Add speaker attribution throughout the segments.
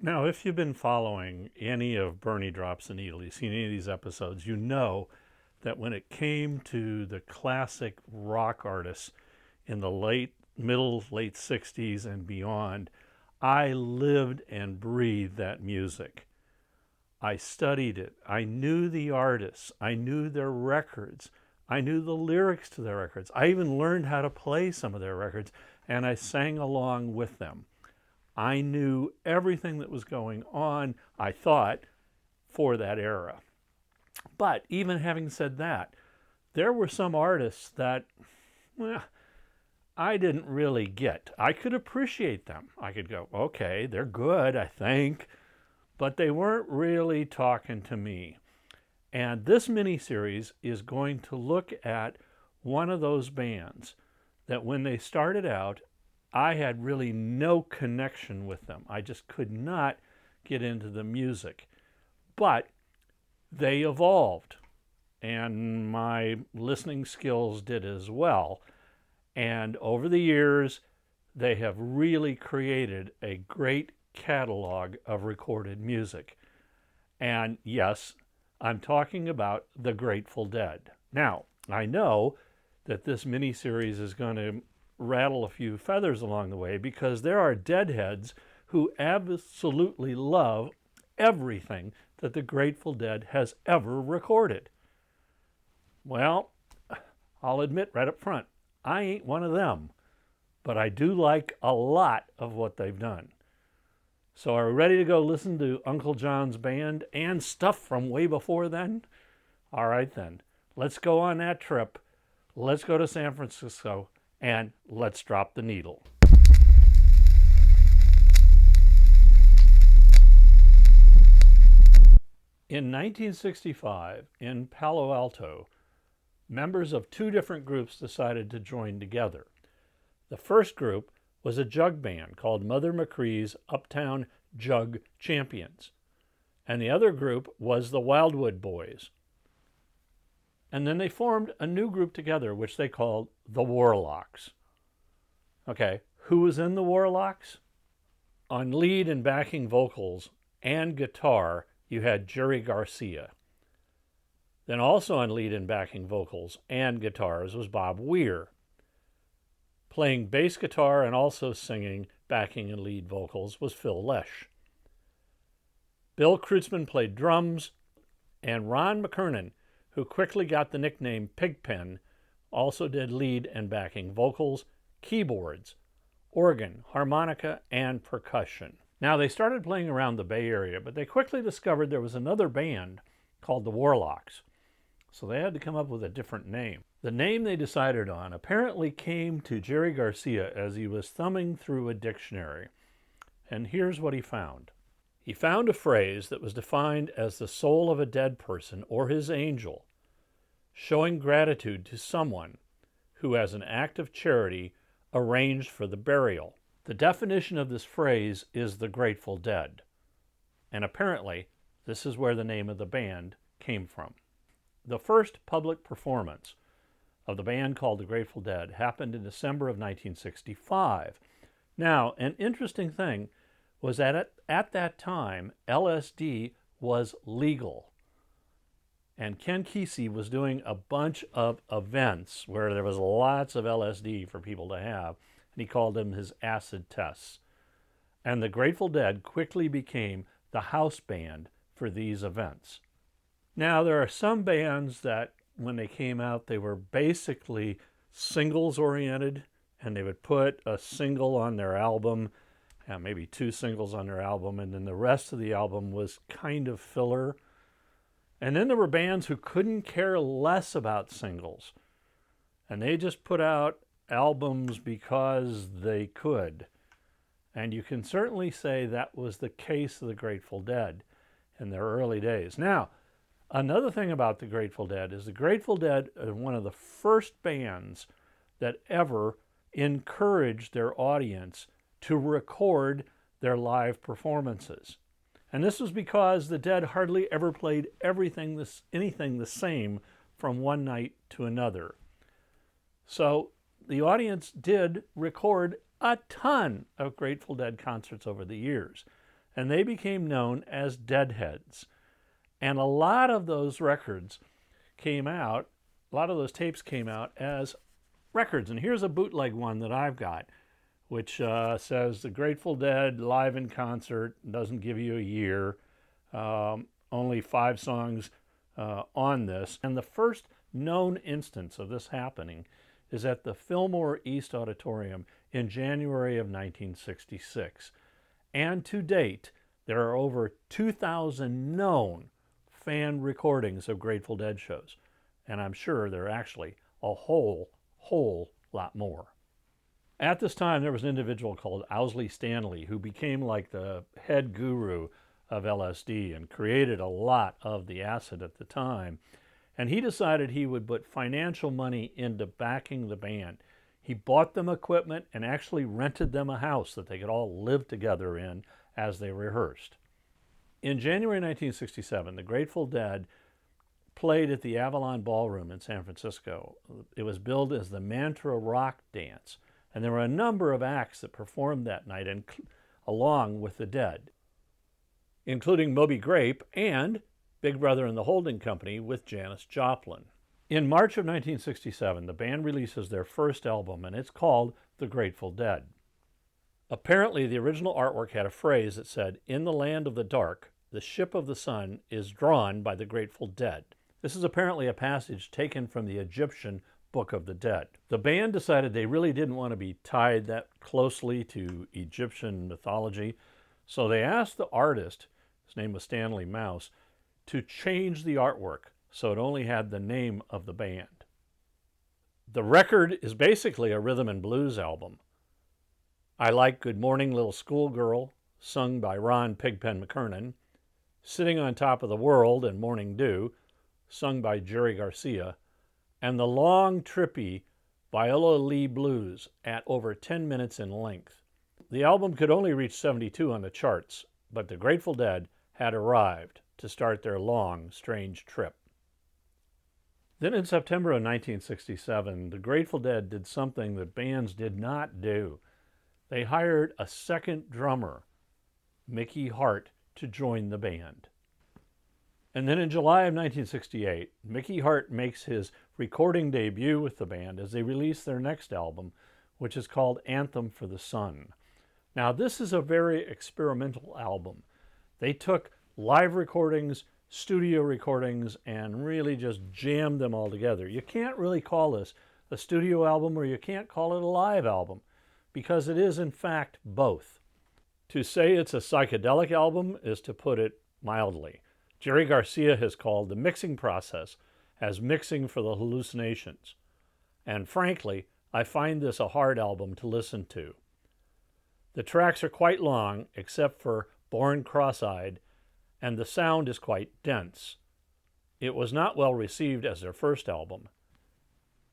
Speaker 1: Now, if you've been following any of Bernie Drops the Needle, you've seen any of these episodes, you know that when it came to the classic rock artists in the late 60s and beyond, I lived and breathed that music. I studied it. I knew the artists. I knew their records. I knew the lyrics to their records. I even learned how to play some of their records, and I sang along with them. I knew everything that was going on, I thought, for that era. But even having said that, there were some artists that, well, I didn't really get. I could appreciate them. I could go, okay, they're good, I think, but they weren't really talking to me. And this miniseries is going to look at one of those bands that when they started out, I had really no connection with them. I just could not get into the music. But they evolved, and my listening skills did as well. And over the years, they have really created a great catalog of recorded music. And yes, I'm talking about the Grateful Dead. Now, I know that this miniseries is going to rattle a few feathers along the way because there are deadheads who absolutely love everything that the Grateful Dead has ever recorded. Well, I'll admit right up front, I ain't one of them, but I do like a lot of what they've done. So are we ready to go listen to Uncle John's band and stuff from way before then? All right then, let's go on that trip. Let's go to San Francisco and let's drop the needle. In 1965, in Palo Alto, members of two different groups decided to join together. The first group was a jug band called Mother McCree's Uptown Jug Champions, and the other group was the Wildwood Boys. And then they formed a new group together, which they called the Warlocks. Okay, who was in the Warlocks? On lead and backing vocals and guitar, you had Jerry Garcia. Then also on lead and backing vocals and guitars was Bob Weir. Playing bass guitar and also singing backing and lead vocals was Phil Lesh. Bill Kreutzmann played drums, and Ron McKernan, who quickly got the nickname Pigpen, also did lead and backing vocals, keyboards, organ, harmonica, and percussion. Now, they started playing around the Bay Area, but they quickly discovered there was another band called the Warlocks, so they had to come up with a different name. The name they decided on apparently came to Jerry Garcia as he was thumbing through a dictionary, and here's what he found. He found a phrase that was defined as the soul of a dead person or his angel, showing gratitude to someone who, as an act of charity, arranged for the burial. The definition of this phrase is the Grateful Dead, and apparently this is where the name of the band came from. The first public performance of the band called the Grateful Dead happened in December of 1965. Now, an interesting thing was that at that time, LSD was legal. And Ken Kesey was doing a bunch of events where there was lots of LSD for people to have, and he called them his acid tests. And the Grateful Dead quickly became the house band for these events. Now, there are some bands that, when they came out, they were basically singles-oriented, and they would put a single on their album, maybe two singles on their album, and then the rest of the album was kind of filler. And then there were bands who couldn't care less about singles, and they just put out albums because they could. And you can certainly say that was the case of the Grateful Dead in their early days. Now, another thing about the Grateful Dead is the Grateful Dead are one of the first bands that ever encouraged their audience to record their live performances. And this was because the Dead hardly ever played anything the same from one night to another. So the audience did record a ton of Grateful Dead concerts over the years. and they became known as Deadheads. And a lot of those records came out, a lot of those tapes came out as records. And here's a bootleg one that I've got, which says the Grateful Dead live in concert, doesn't give you a year, only 5 songs on this. And the first known instance of this happening is at the Fillmore East Auditorium in January of 1966. And to date, there are over 2,000 known fan recordings of Grateful Dead shows. And I'm sure there are actually a whole lot more. At this time, there was an individual called Owsley Stanley who became like the head guru of LSD and created a lot of the acid at the time. And he decided he would put financial money into backing the band. He bought them equipment and actually rented them a house that they could all live together in as they rehearsed. In January 1967, the Grateful Dead played at the Avalon Ballroom in San Francisco. It was billed as the Mantra Rock Dance, and there were a number of acts that performed that night along with the Dead, including Moby Grape and Big Brother and the Holding Company with Janis Joplin. In March of 1967, the band releases their first album, and it's called The Grateful Dead. Apparently, the original artwork had a phrase that said, "In the land of the dark, the ship of the sun is drawn by the Grateful Dead." This is apparently a passage taken from the Egyptian Book of the Dead. The band decided they really didn't want to be tied that closely to Egyptian mythology, so they asked the artist, his name was Stanley Mouse, to change the artwork so it only had the name of the band. The record is basically a rhythm and blues album. I like Good Morning Little Schoolgirl, sung by Ron Pigpen McKernan, Sitting on Top of the World and Morning Dew, sung by Jerry Garcia, and the long, trippy Viola Lee Blues at over 10 minutes in length. The album could only reach 72 on the charts, but the Grateful Dead had arrived to start their long, strange trip. Then in September of 1967, the Grateful Dead did something that bands did not do. They hired a second drummer, Mickey Hart, to join the band. And then in July of 1968, Mickey Hart makes his recording debut with the band as they release their next album, which is called Anthem for the Sun. Now, this is a very experimental album. They took live recordings, studio recordings, and really just jammed them all together. You can't really call this a studio album, or you can't call it a live album, because it is in fact both. To say it's a psychedelic album is to put it mildly. Jerry Garcia has called the mixing process as mixing for the hallucinations. And frankly, I find this a hard album to listen to. The tracks are quite long, except for Born Cross-Eyed, and the sound is quite dense. It was not well received as their first album.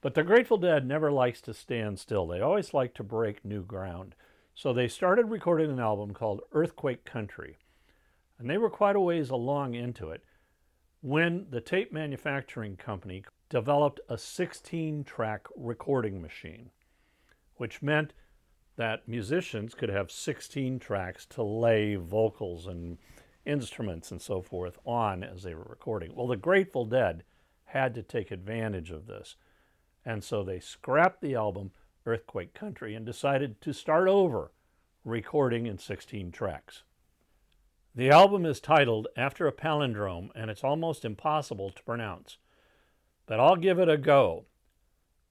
Speaker 1: But the Grateful Dead never likes to stand still. They always like to break new ground. So they started recording an album called Earthquake Country. And they were quite a ways along into it when the tape manufacturing company developed a 16-track recording machine, which meant that musicians could have 16 tracks to lay vocals and instruments and so forth on as they were recording. Well, the Grateful Dead had to take advantage of this, and so they scrapped the album Earthquake Country and decided to start over, recording in 16 tracks. The album is titled after a palindrome, and it's almost impossible to pronounce, but I'll give it a go.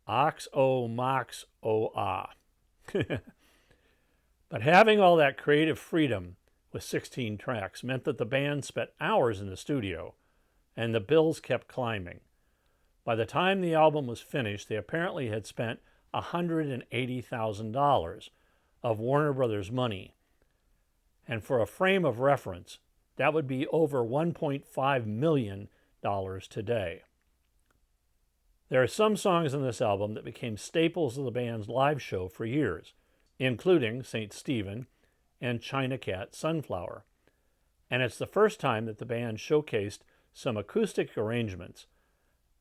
Speaker 1: Ox o mox o ah. But having all that creative freedom with 16 tracks meant that the band spent hours in the studio, and the bills kept climbing. By the time the album was finished, they apparently had spent $180,000 of Warner Brothers money. And for a frame of reference, that would be over $1.5 million today. There are some songs in this album that became staples of the band's live show for years, including St. Stephen and China Cat Sunflower. And it's the first time that the band showcased some acoustic arrangements,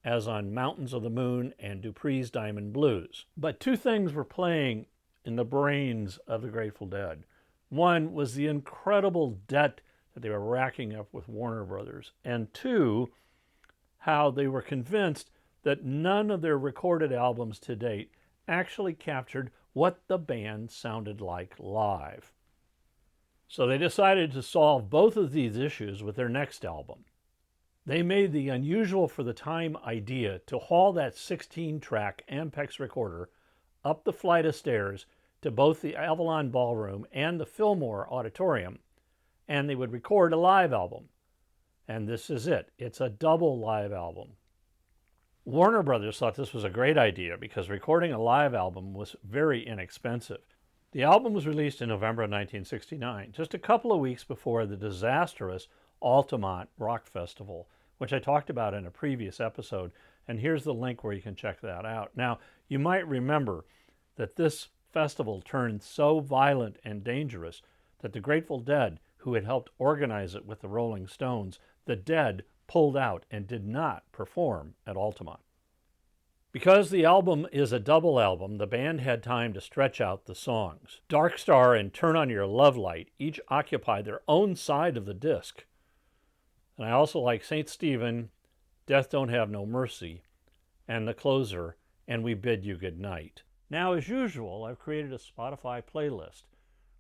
Speaker 1: as on Mountains of the Moon and Dupree's Diamond Blues. But two things were playing in the brains of the Grateful Dead. One was the incredible debt that they were racking up with Warner Brothers, and two, how they were convinced that none of their recorded albums to date actually captured what the band sounded like live. So they decided to solve both of these issues with their next album. They made the unusual for the time idea to haul that 16-track Ampex recorder up the flight of stairs to both the Avalon Ballroom and the Fillmore Auditorium, and they would record a live album. And this is it. It's a double live album. Warner Brothers thought this was a great idea because recording a live album was very inexpensive. The album was released in November of 1969, just a couple of weeks before the disastrous Altamont Rock Festival, which I talked about in a previous episode, and here's the link where you can check that out. Now, you might remember that this festival turned so violent and dangerous that the Grateful Dead, who had helped organize it with the Rolling Stones, the Dead pulled out and did not perform at Altamont. Because the album is a double album, the band had time to stretch out the songs. Dark Star and Turn On Your Love Light each occupy their own side of the disc. And I also like St. Stephen, Death Don't Have No Mercy, and the closer, And We Bid You Good Night. Now, as usual, I've created a Spotify playlist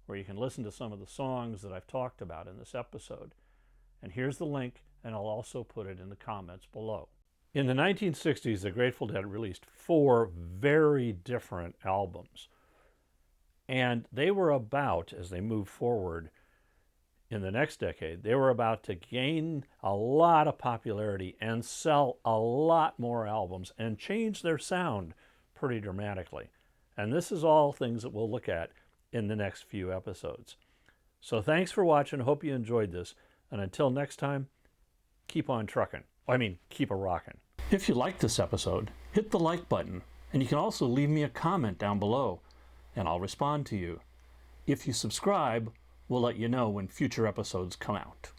Speaker 1: where you can listen to some of the songs that I've talked about in this episode. And here's the link, and I'll also put it in the comments below. In the 1960s, the Grateful Dead released 4 very different albums. And they were about, as they moved forward in the next decade, they were about to gain a lot of popularity and sell a lot more albums and change their sound pretty dramatically. And this is all things that we'll look at in the next few episodes. So thanks for watching. Hope you enjoyed this. And until next time, keep on trucking. Keep a rockin'. If you liked this episode, hit the like button, and you can also leave me a comment down below, and I'll respond to you. If you subscribe, we'll let you know when future episodes come out.